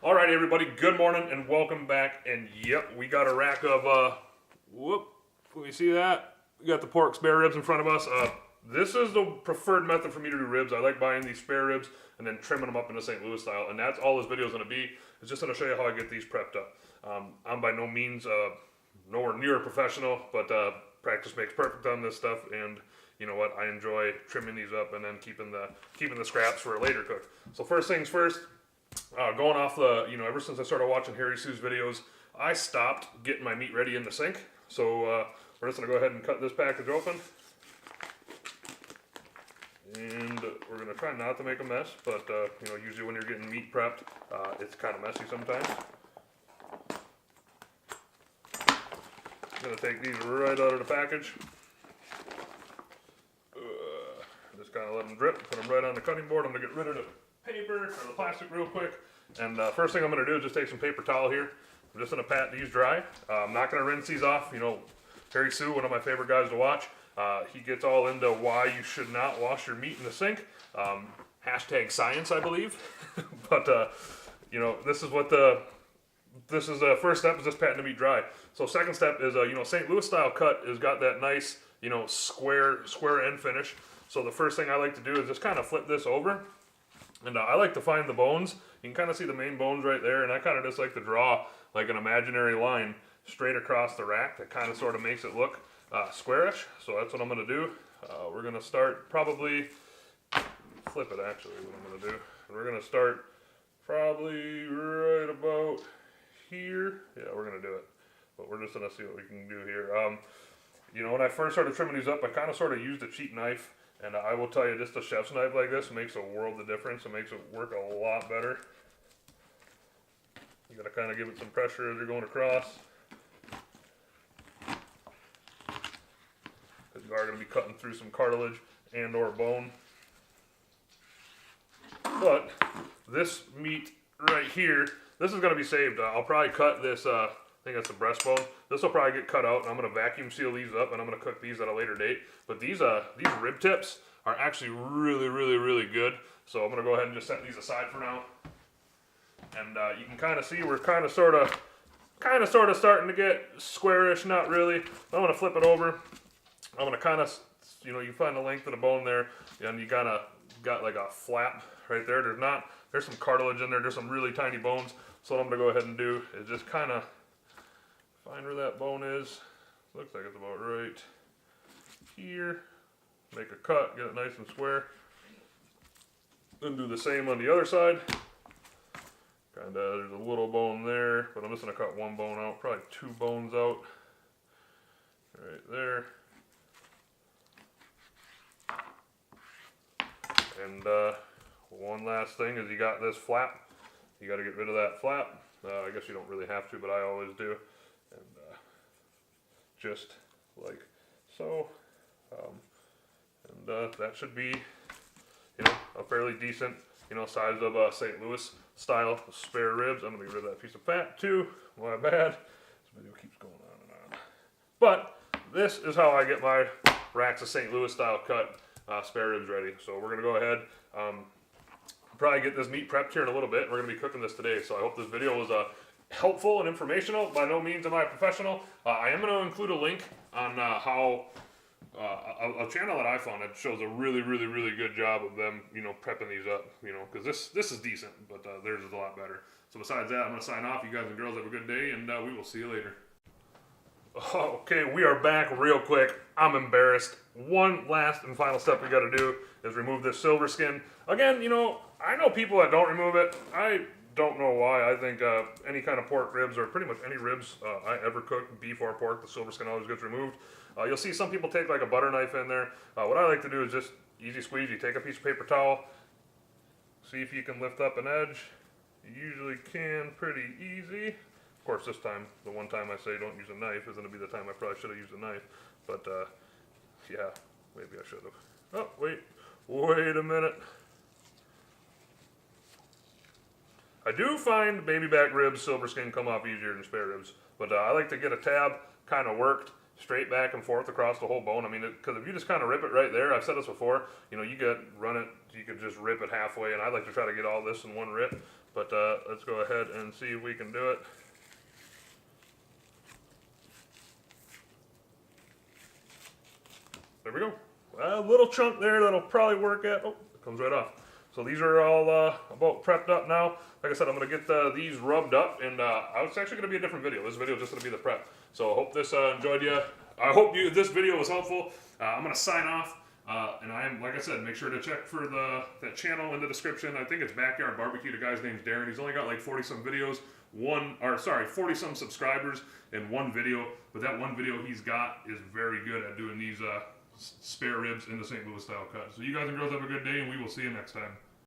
Alright everybody, good morning and welcome back. And yep, we got a rack of, can you see that? We got the pork spare ribs in front of us. This is the preferred method for me to do ribs. I like buying these spare ribs and then trimming them up in the St. Louis style. And that's all this video is going to be. It's just going to show you how I get these prepped up. I'm by no means nowhere near a professional, but practice makes perfect on this stuff. And you know what? I enjoy trimming these up and then keeping the scraps for a later cook. So first things first. Going off the, ever since I started watching Harry Sue's videos, I stopped getting my meat ready in the sink. So we're just going to go ahead and cut this package open. And we're going to try not to make a mess, but usually when you're getting meat prepped, it's kind of messy sometimes. I'm going to take these right out of the package. Just kind of let them drip, put them right on the cutting board. I'm going to get rid of the paper or the plastic real quick. And first thing I'm going to do is just take some paper towel here. I'm just going to pat these dry. I'm not going to rinse these off. Harry Sue, one of my favorite guys to watch, he gets all into why you should not wash your meat in the sink. Hashtag science, I believe. But this is the first step is just patting the meat dry. So second step is St. Louis style cut has got that nice square end finish. So the first thing I like to do is just kind of flip this over. And I like to find the bones. You can kind of see the main bones right there, and I kind of just like to draw like an imaginary line straight across the rack that kind of sort of makes it look squarish. So that's what I'm going to do. We're going to start probably, flip it actually, what I'm going to do. And we're going to start probably right about here. Yeah, we're going to do it. But we're just going to see what we can do here. When I first started trimming these up, I kind of sort of used a cheap knife. And I will tell you, just a chef's knife like this makes a world of difference. It makes it work a lot better. You gotta kind of give it some pressure as you're going across. Because you are gonna be cutting through some cartilage and or bone. But this meat right here, this is gonna be saved. I'll probably cut this, I think that's the breastbone. This will probably get cut out, and I'm going to vacuum seal these up, and I'm going to cook these at a later date. But these rib tips are actually really, really, really good. So I'm going to go ahead and just set these aside for now. And you can kind of see we're kind of sort of starting to get squarish, not really. I'm going to flip it over. I'm going to kind of, you find the length of the bone there, and you kind of got like a flap right there. There's some cartilage in there. There's some really tiny bones. So what I'm going to go ahead and do is just kind of find where that bone is. Looks like it's about right here. Make a cut, get it nice and square. Then do the same on the other side. There's a little bone there, but I'm just gonna cut one bone out, probably two bones out. Right there. And one last thing is you got this flap. You gotta get rid of that flap. I guess you don't really have to, but I always do. And just like so. That should be, a fairly decent, size of St. Louis style spare ribs. I'm going to get rid of that piece of fat too. My bad. This video keeps going on and on. But this is how I get my racks of St. Louis style cut spare ribs ready. So we're going to go ahead, probably get this meat prepped here in a little bit. We're going to be cooking this today. So I hope this video was helpful and informational. By no means am I a professional. I am going to include a link on how a channel that I found that shows a really, really, really good job of them, prepping these up, because this is decent, but theirs is a lot better. So besides that, I'm going to sign off. You guys and girls have a good day, and we will see you later. Okay, we are back real quick. I'm embarrassed. One last and final step we got to do is remove this silver skin. Again, I know people that don't remove it. I don't know why. I think any kind of pork ribs, or pretty much any ribs I ever cook, beef or pork, the silver skin always gets removed. You'll see some people take like a butter knife in there. What I like to do is just easy squeeze. You take a piece of paper towel, see if you can lift up an edge. You usually can pretty easy. Of course, this time, the one time I say don't use a knife is going to be the time I probably should have used a knife. But yeah, maybe I should have. Oh, wait a minute. I do find baby back ribs, silver skin come off easier than spare ribs. But I like to get a tab kind of worked straight back and forth across the whole bone. I mean, because if you just kind of rip it right there, I've said this before, you could run it, you could just rip it halfway, and I like to try to get all this in one rip. But let's go ahead and see if we can do it. There we go. A little chunk there that'll probably work at. Oh, it comes right off. So these are all about prepped up now. Like I said, I'm going to get these rubbed up, and it's actually going to be a different video. This video is just going to be the prep. So I hope this enjoyed you. I hope this video was helpful. I'm going to sign off. And I am, like I said, make sure to check for that channel in the description. I think it's Backyard Barbecue. The guy's name's Darren. He's only got like 40-some videos, 40-some subscribers in one video. But that one video he's got is very good at doing these spare ribs in the St. Louis style cut. So you guys and girls have a good day, and we will see you next time.